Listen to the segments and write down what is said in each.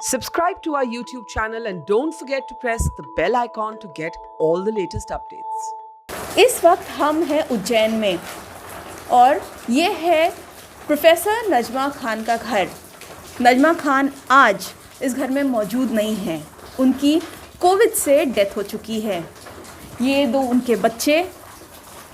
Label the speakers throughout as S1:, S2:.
S1: Subscribe to our YouTube channel and don't forget to press the bell icon to get all the latest updates.
S2: इस वक्त हम हैं उज्जैन में और ये है प्रोफेसर नजमा खान का घर। नजमा खान आज इस घर में मौजूद नहीं हैं। उनकी कोविड से डेथ हो चुकी है। ये दो उनके बच्चे,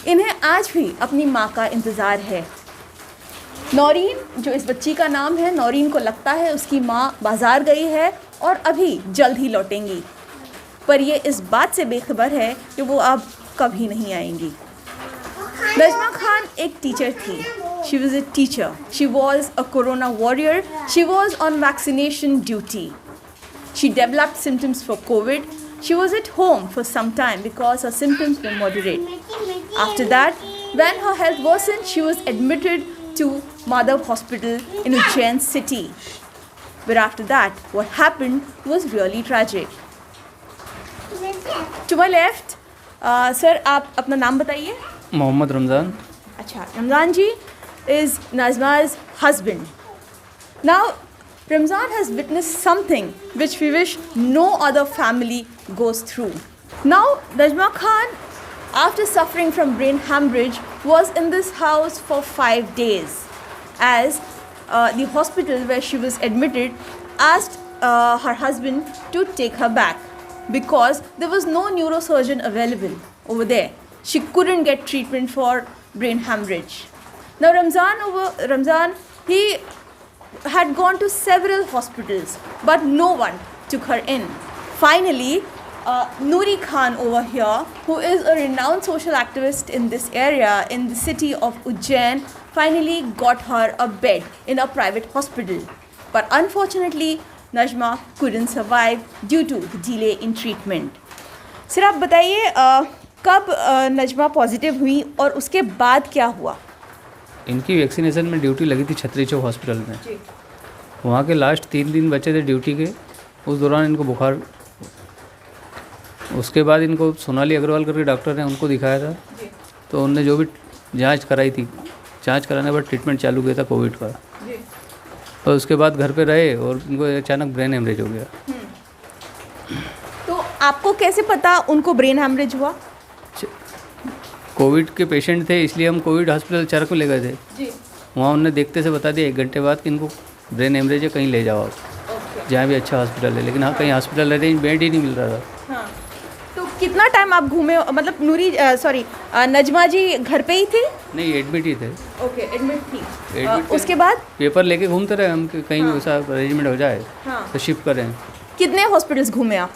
S2: इन्हें आज भी अपनी माँ का इंतज़ार है। नौरीन, जो इस बच्ची का नाम है, नौरीन को लगता है उसकी माँ बाज़ार गई है और अभी जल्द ही लौटेंगी, पर ये इस बात से बेखबर है कि वो अब कभी नहीं आएंगी। नजमा खान एक टीचर थी। She was a teacher. She was a corona warrior. She was on vaccination duty. She developed symptoms for COVID. She was at home for some time because her symptoms were moderate. After that, when her health worsened, she was admitted to Madhav Hospital in Ujjain city. But after that, what happened was really tragic. To my left, sir, आप अपना नाम बताइए।
S3: मोहम्मद रमज़ान।
S2: अच्छा, रमज़ान जी is Nazma's husband. Now, Ramzan has witnessed something which we wish no other family goes through. Now, Najma Khan, after suffering from brain hemorrhage, was in this house for 5 days as the hospital where she was admitted asked her husband to take her back because there was no neurosurgeon available over there. She couldn't get treatment for brain hemorrhage. Now Ramzan, he had gone to several hospitals, but no one took her in. Finally, Noori Khan over here, who is a renowned social activist in this area, in the city of Ujjain, finally got her a bed in a private hospital. But unfortunately, Najma couldn't survive due to the delay in treatment. Sir, आप बताइए कब Najma positive हुई और उसके बाद क्या हुआ?
S3: इनकी वैक्सीनेशन में ड्यूटी लगी थी छतरी चौक हॉस्पिटल में। वहाँ के लास्ट 3 दिन बचे थे ड्यूटी के। उस दौरान इनको बुखार, उसके बाद इनको सोनाली अग्रवाल करके डॉक्टर ने उनको दिखाया था, तो उनने जो भी जांच कराई थी, जांच कराने के बाद ट्रीटमेंट चालू किया था कोविड का। और उसके बाद घर पे रहे और इनको अचानक ब्रेन हेमरेज हो गया।
S2: तो आपको कैसे पता उनको ब्रेन हेमरेज हुआ?
S3: कोविड के पेशेंट थे, इसलिए हम कोविड हॉस्पिटल चरक ले गए थे। वहाँ उन्होंने देखते से बता दिया 1 घंटे बाद कि इनको ब्रेन हेमरेज है, कहीं ले जाओ आप, जहाँ भी अच्छा हॉस्पिटल है। लेकिन हाँ, कहीं हॉस्पिटल अरेंज बेड ही नहीं मिल रहा था।
S2: हाँ। तो कितना टाइम आप घूमे? मतलब नजमा जी घर पे ही थी?
S3: नहीं, एडमिट ही थे।
S2: ओके, एडमिट थी। उसके बाद
S3: पेपर लेके घूमते रहे हम कि कहीं वैसा अरेंजमेंट हो जाए तो शिफ्ट करें।
S2: कितने हॉस्पिटल्स घूमे आप?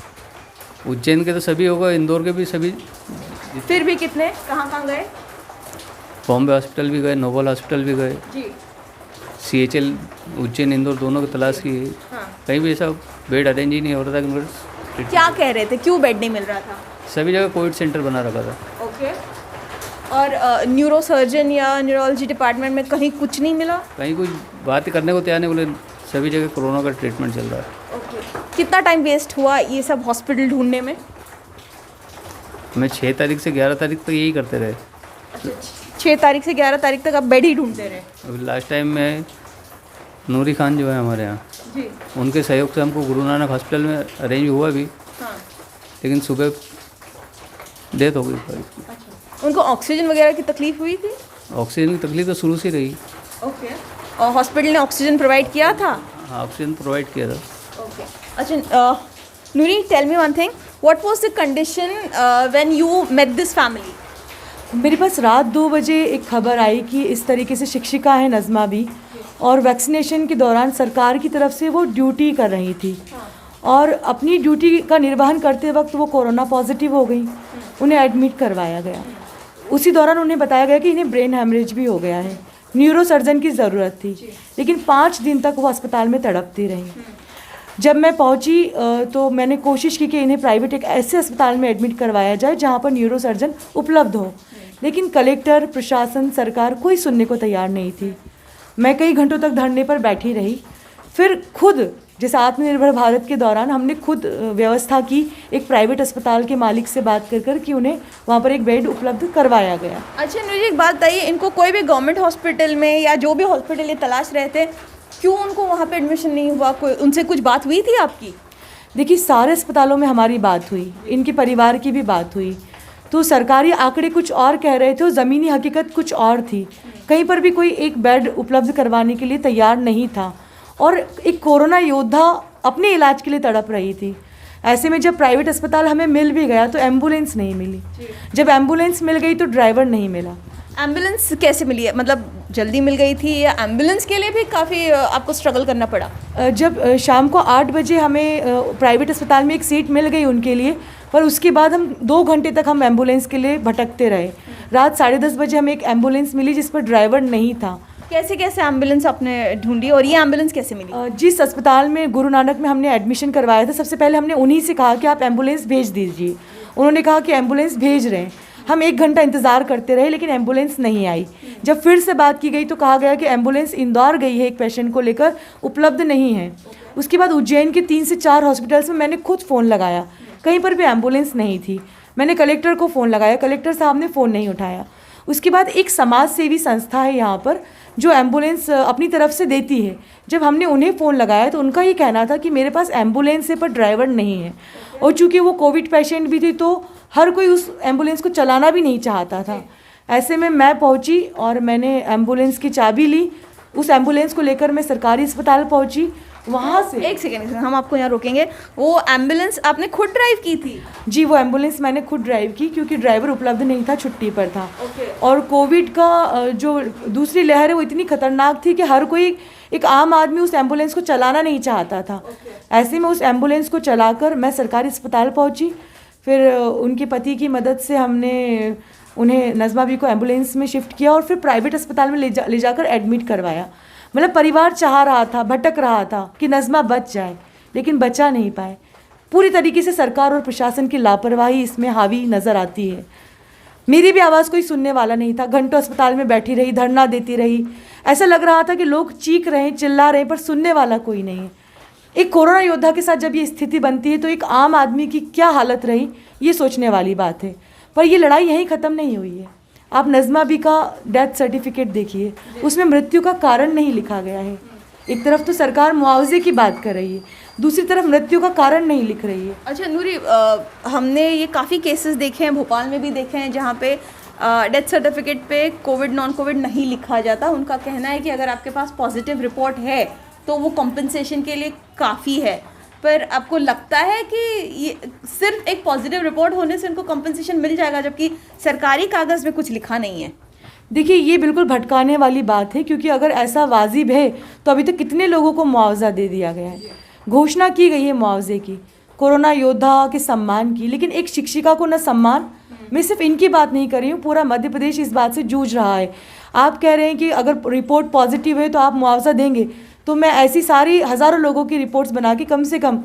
S3: उज्जैन के तो सभी होगा, इंदौर के भी सभी।
S2: फिर भी कितने, कहाँ गए?
S3: बॉम्बे हॉस्पिटल भी गए, नोबल हॉस्पिटल भी गए
S2: जी।
S3: CHL उज्जैन इंदौर दोनों की तलाश की। कहीं भी ऐसा बेड अरेंज ही नहीं हो रहा था।
S2: क्या कह रहे थे, क्यों बेड नहीं मिल रहा था?
S3: सभी जगह कोविड सेंटर बना रखा था।
S2: ओके। और न्यूरो सर्जन या न्यूरोलॉजी डिपार्टमेंट में कहीं कुछ नहीं मिला?
S3: कहीं कुछ बात करने को तैयार नहीं, बोले सभी जगह कोरोना का ट्रीटमेंट चल रहा है।
S2: ओके। कितना टाइम वेस्ट हुआ ये सब हॉस्पिटल ढूंढने में?
S3: मैं 6 तारीख से 11 तारीख तक यही करते रहे।
S2: अच्छा, 6 तारीख से 11 तारीख तक आप बेड ही ढूंढते रहे?
S3: अभी लास्ट टाइम में नूरी खान जो है हमारे यहाँ
S2: जी,
S3: उनके सहयोग से हमको गुरु नानक हॉस्पिटल में अरेंज हुआ भी।
S2: हाँ।
S3: लेकिन सुबह डेथ हो गई।
S2: अच्छा, उनको ऑक्सीजन वगैरह की तकलीफ हुई थी?
S3: ऑक्सीजन की तकलीफ तो शुरू से रही।
S2: ओके। और हॉस्पिटल ने ऑक्सीजन प्रोवाइड किया था?
S3: हाँ, ऑक्सीजन प्रोवाइड किया था।
S2: ओके। अच्छा, Noori, tell me one thing, what was the condition when you met this family?
S4: मेरे पास रात 2 बजे एक खबर आई कि इस तरीके से शिक्षिका है नज़मा भी, और वैक्सीनेशन के दौरान सरकार की तरफ से वो ड्यूटी कर रही थी और अपनी ड्यूटी का निर्वहन करते वक्त वो कोरोना पॉजिटिव हो गई। उन्हें एडमिट करवाया गया। उसी दौरान उन्हें बताया गया कि इन्हें ब्रेन हेमरेज भी हो गया है। न्यूरो सर्जन की ज़रूरत थी, लेकिन 5 दिन तक वो अस्पताल में तड़पती रही। जब मैं पहुंची तो मैंने कोशिश की कि इन्हें प्राइवेट एक ऐसे अस्पताल में एडमिट करवाया जाए जहां पर न्यूरो सर्जन उपलब्ध हो, लेकिन कलेक्टर, प्रशासन, सरकार कोई सुनने को तैयार नहीं थी। मैं कई घंटों तक धरने पर बैठी रही। फिर खुद, जैसे आत्मनिर्भर भारत के दौरान हमने खुद व्यवस्था की, एक प्राइवेट अस्पताल के मालिक से बात कर कि उन्हें वहाँ पर एक बेड उपलब्ध करवाया गया।
S2: अच्छा, मुझे एक बात बताइए, इनको कोई भी गवर्नमेंट हॉस्पिटल में या जो भी हॉस्पिटल ये तलाश रहे थे, क्यों उनको वहाँ पे एडमिशन नहीं हुआ? कोई उनसे कुछ बात हुई थी आपकी?
S4: देखिए, सारे अस्पतालों में हमारी बात हुई, इनके परिवार की भी बात हुई, तो सरकारी आंकड़े कुछ और कह रहे थे और ज़मीनी हकीकत कुछ और थी। कहीं पर भी कोई एक बेड उपलब्ध करवाने के लिए तैयार नहीं था और एक कोरोना योद्धा अपने इलाज के लिए तड़प रही थी। ऐसे में जब प्राइवेट अस्पताल हमें मिल भी गया तो एम्बुलेंस नहीं मिली, जब एम्बुलेंस मिल गई तो ड्राइवर नहीं मिला।
S2: एम्बुलेंस कैसे मिली है? मतलब जल्दी मिल गई थी या एम्बुलेंस के लिए भी काफ़ी आपको स्ट्रगल करना पड़ा?
S4: जब शाम को 8 बजे हमें प्राइवेट अस्पताल में एक सीट मिल गई उनके लिए, पर उसके बाद हम 2 घंटे तक हम एम्बुलेंस के लिए भटकते रहे। रात 10:30 बजे हमें एक एम्बुलेंस मिली जिस पर ड्राइवर नहीं था।
S2: कैसे कैसे एम्बुलेंस आपने ढूंढी और ये एम्बुलेंस कैसे मिली?
S4: जिस अस्पताल में गुरु नानक में हमने एडमिशन करवाया था, सबसे पहले हमने उन्हीं से कहा कि आप एम्बुलेंस भेज दीजिए। उन्होंने कहा कि एम्बुलेंस भेज रहे हैं। हम 1 घंटा इंतज़ार करते रहे लेकिन एम्बुलेंस नहीं आई। जब फिर से बात की गई तो कहा गया कि एम्बुलेंस इंदौर गई है एक पेशेंट को लेकर, उपलब्ध नहीं है। उसके बाद उज्जैन के 3 से 4 हॉस्पिटल्स में मैंने खुद फ़ोन लगाया, कहीं पर भी एम्बुलेंस नहीं थी। मैंने कलेक्टर को फ़ोन लगाया, कलेक्टर साहब ने फ़ोन नहीं उठाया। उसके बाद एक समाज सेवी संस्था है यहाँ पर जो एम्बुलेंस अपनी तरफ से देती है। जब हमने उन्हें फ़ोन लगाया तो उनका ये कहना था कि मेरे पास एम्बुलेंस है पर ड्राइवर नहीं है, और चूँकि वो कोविड पेशेंट भी थी तो हर कोई उस एम्बुलेंस को चलाना भी नहीं चाहता था। ऐसे में मैं पहुंची और मैंने एम्बुलेंस की चाबी ली। उस एम्बुलेंस को लेकर मैं सरकारी अस्पताल पहुंची। वहाँ से
S2: एक सेकेंड, हम आपको यहाँ रोकेंगे। वो एम्बुलेंस आपने खुद ड्राइव की थी?
S4: जी, वो एम्बुलेंस मैंने खुद ड्राइव की क्योंकि ड्राइवर उपलब्ध नहीं था, छुट्टी पर था। और कोविड का जो दूसरी लहर है वो इतनी खतरनाक थी कि हर कोई, एक आम आदमी उस एम्बुलेंस को चलाना नहीं चाहता था। ऐसे में उस एम्बुलेंस को चलाकर मैं सरकारी अस्पताल पहुँची। फिर उनके पति की मदद से हमने उन्हें नज़मा बी को एम्बुलेंस में शिफ्ट किया और फिर प्राइवेट अस्पताल में ले जाकर एडमिट करवाया। मतलब परिवार चाह रहा था, भटक रहा था कि नज़मा बच जाए, लेकिन बचा नहीं पाए। पूरी तरीके से सरकार और प्रशासन की लापरवाही इसमें हावी नज़र आती है। मेरी भी आवाज़ कोई सुनने वाला नहीं था। घंटों अस्पताल में बैठी रही, धरना देती रही। ऐसा लग रहा था कि लोग चीख रहे हैं, चिल्ला रहे हैं, पर सुनने वाला कोई नहीं है। एक कोरोना योद्धा के साथ जब ये स्थिति बनती है तो एक आम आदमी की क्या हालत रही, ये सोचने वाली बात है। पर ये लड़ाई यहीं ख़त्म नहीं हुई है। आप नज़मा बी का डेथ सर्टिफिकेट देखिए, उसमें मृत्यु का कारण नहीं लिखा गया है। एक तरफ तो सरकार मुआवजे की बात कर रही है, दूसरी तरफ मृत्यु का कारण नहीं लिख रही है।
S2: अच्छा नूरी, हमने ये काफ़ी केसेस देखे हैं, भोपाल में भी देखे हैं, जहाँ पे डेथ सर्टिफिकेट पे कोविड नॉन कोविड नहीं लिखा जाता। उनका कहना है कि अगर आपके पास पॉजिटिव रिपोर्ट है तो वो कॉम्पनसेशन के लिए काफ़ी है। पर आपको लगता है कि ये सिर्फ एक पॉजिटिव रिपोर्ट होने से उनको कॉम्पनसेशन मिल जाएगा, जबकि सरकारी कागज़ में कुछ लिखा नहीं है?
S4: देखिए, ये बिल्कुल भटकाने वाली बात है, क्योंकि अगर ऐसा वाजिब है तो अभी तक कितने लोगों को मुआवजा दे दिया गया है, घोषणा की गई है मुआवजे की, कोरोना योद्धा के सम्मान की, लेकिन एक शिक्षिका को न सम्मान। मैं सिर्फ इनकी बात नहीं कर रही हूँ, पूरा मध्य प्रदेश इस बात से जूझ रहा है। आप कह रहे हैं कि अगर रिपोर्ट पॉजिटिव है तो आप मुआवजा देंगे, तो मैं ऐसी सारी हज़ारों लोगों की रिपोर्ट्स बना के कम से कम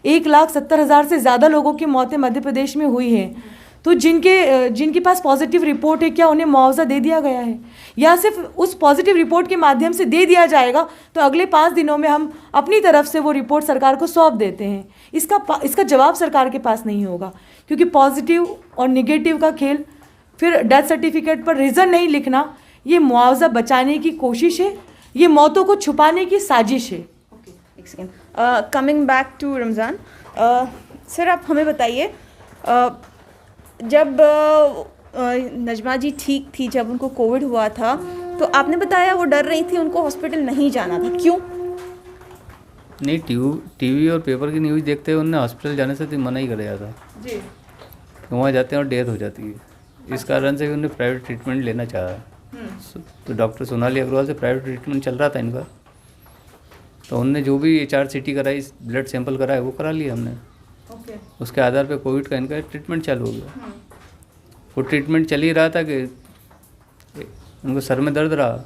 S4: 1,70,000 से ज़्यादा लोगों की मौतें मध्य प्रदेश में हुई हैं, तो जिनके पास पॉजिटिव रिपोर्ट है, क्या उन्हें मुआवजा दे दिया गया है? या सिर्फ उस पॉजिटिव रिपोर्ट के माध्यम से दे दिया जाएगा तो अगले 5 दिनों में हम अपनी तरफ से वो रिपोर्ट सरकार को सौंप देते हैं? इसका जवाब सरकार के पास नहीं होगा, क्योंकि पॉजिटिव और निगेटिव का खेल, फिर डेथ सर्टिफिकेट पर रीज़न नहीं लिखना, ये मुआवजा बचाने की कोशिश है, ये मौतों को छुपाने की साजिश है।
S2: एक second, coming back to Ramzan sir, आप हमें बताइए, जब नजमा जी ठीक थी, जब उनको कोविड हुआ था, तो आपने बताया वो डर रही थी, उनको हॉस्पिटल नहीं जाना था, क्यों?
S3: नहीं, टीवी और पेपर की न्यूज़ देखते हुए उन्हें हॉस्पिटल जाने से तो मना ही कराया था
S2: जी।
S3: वहाँ जाते हैं और डेथ हो जाती है, इस कारण से उन्हें प्राइवेट ट्रीटमेंट लेना चाहा। तो डॉक्टर सोनाली अग्रवाल से प्राइवेट ट्रीटमेंट चल रहा था इनका, तो उनने जो भी HRCT कराई, ब्लड सैंपल कराए, वो करा लिया हमने। उसके आधार पे कोविड का इनका ट्रीटमेंट चालू हो गया। वो ट्रीटमेंट चल ही रहा था कि उनको सर में दर्द रहा,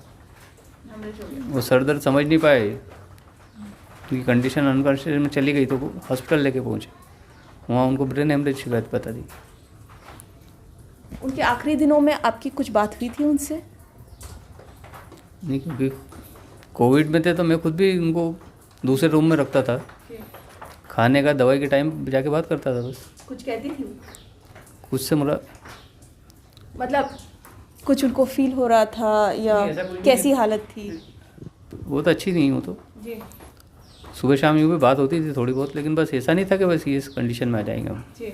S3: वो सर दर्द समझ नहीं पाए, उनकी कंडीशन अनकॉन्शियस में चली गई, तो वो हॉस्पिटल लेके पहुँचे। वहाँ उनको ब्रेन हेमरेज शिकायत बता दी।
S2: उनके आखिरी दिनों में आपकी कुछ बात हुई थी उनसे?
S3: नहीं, क्योंकि कोविड में थे तो मैं खुद भी उनको दूसरे रूम में रखता था, खाने का दवाई के टाइम जाके बात करता था। बस
S2: कुछ कहती थी?
S3: कुछ से मुरा
S2: मतलब कुछ उनको फील हो रहा था या कैसी हालत थी?
S3: वो तो अच्छी नहीं, वो तो
S2: जी
S3: सुबह शाम यूँ भी बात होती थी थोड़ी बहुत, लेकिन बस ऐसा नहीं था कि बस ये इस कंडीशन में आ जाएंगे हम।
S2: जी।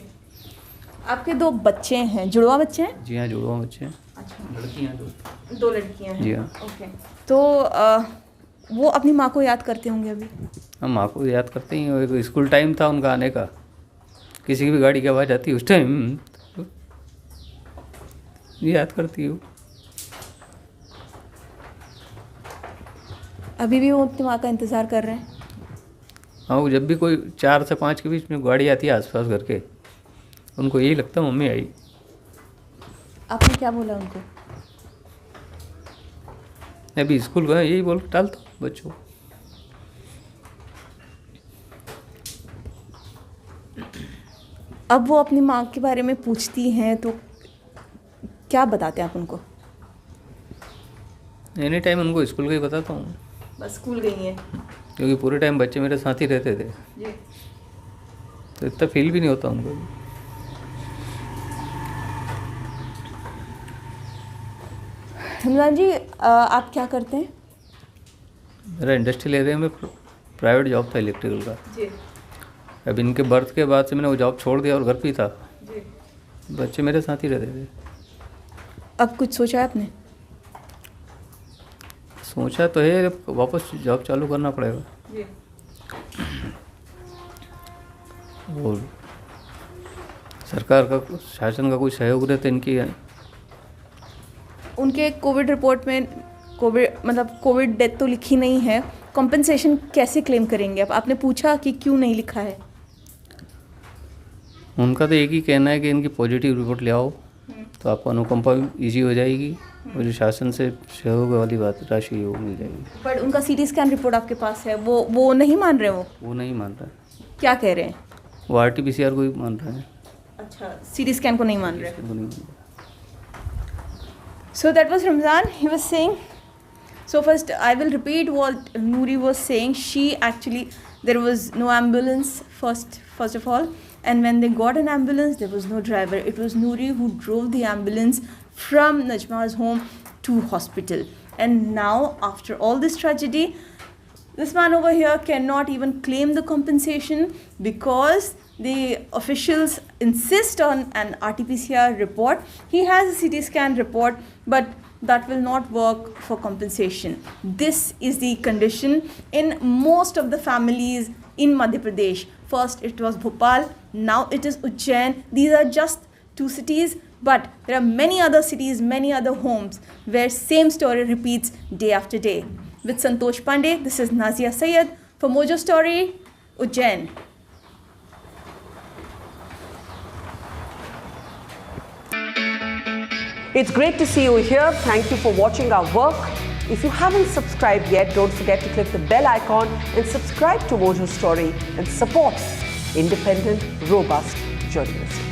S2: आपके 2 बच्चे हैं, जुड़वा बच्चे हैं?
S3: जी हाँ, जुड़वा बच्चे हैं।
S2: अच्छा,
S3: लड़कियाँ 2।
S2: 2 लड़कियां हैं।
S3: जी हाँ।
S2: ओके। तो वो अपनी माँ को याद करते होंगे अभी?
S3: हम माँ को याद करते ही। एक स्कूल टाइम था उनका आने का, किसी की भी गाड़ी की आवाज़ आती उस टाइम याद करती हूँ।
S2: अभी भी वो अपनी माँ का इंतज़ार कर रहे हैं?
S3: हाँ, वो जब भी कोई 4 से 5 के बीच में गाड़ी आती है आसपास घर के, उनको यही लगता है मम्मी आई।
S2: आपने क्या बोला उनको?
S3: अभी स्कूल गए यही बोल टालता हूँ बच्चों।
S2: अब वो अपनी माँ के बारे में पूछती हैं तो क्या बताते हैं आप उनको?
S3: एनी टाइम उनको स्कूल का ही बताता हूँ,
S2: बस स्कूल गई हैं।
S3: क्योंकि पूरे टाइम बच्चे मेरे साथ ही रहते थे,
S2: जी।
S3: तो इतना फील भी नहीं होता उनको।
S2: रमज़ान जी, आप क्या करते हैं?
S3: मेरा इंडस्ट्रियल एरिया में प्राइवेट जॉब था इलेक्ट्रिकल का।
S2: जी
S3: अब इनके बर्थ के बाद से मैंने वो जॉब छोड़ दिया और घर पे ही था।
S2: जी।
S3: बच्चे मेरे साथ ही रहते थे।
S2: अब कुछ सोचा है आपने?
S3: सोचा तो है, वापस जॉब चालू करना पड़ेगा।
S2: जी।
S3: और सरकार का शासन का कोई सहयोग रहता इनकी है।
S2: उनके कोविड रिपोर्ट में कोविड डेथ तो लिखी नहीं है, कॉम्पेंसेशन कैसे क्लेम करेंगे आप? आपने पूछा कि क्यों नहीं लिखा है?
S3: उनका तो एक ही कहना है कि इनकी पॉजिटिव रिपोर्ट ले आओ तो आपको अनुकंपा ईजी हो जाएगी और जो शासन से सहयोग वाली बात राशि वो मिल जाएगी।
S2: पर उनका सीटी स्कैन रिपोर्ट आपके पास है, वो नहीं मान रहे? वो
S3: नहीं मान रहा है।
S2: क्या कह रहे हैं?
S3: वो RT-PCR को ही मान रहे हैं।
S2: अच्छा, सीटी स्कैन को नहीं मान रहे।
S3: वो नहीं मान रहे।
S2: So that was Ramzan. He was saying, so first I will repeat what Noori was saying. She actually, there was no ambulance first of all, and when they got an ambulance, there was no driver. It was Noori who drove the ambulance from Najma's home to hospital. And now, after all this tragedy, this man over here cannot even claim the compensation because the officials insist on an RT-PCR report. He has a CT scan report, but that will not work for compensation. This is the condition in most of the families in Madhya Pradesh. First it was Bhopal, now it is Ujjain. These are just 2 cities, but there are many other cities, many other homes where same story repeats day after day. With Santosh Pandey, this is Nazia Sayed for Mojo Story, Ujjain.
S1: It's great to see you here. Thank you for watching our work. If you haven't subscribed yet, don't forget to click the bell icon and subscribe to Mojo Story and support independent, robust journalism.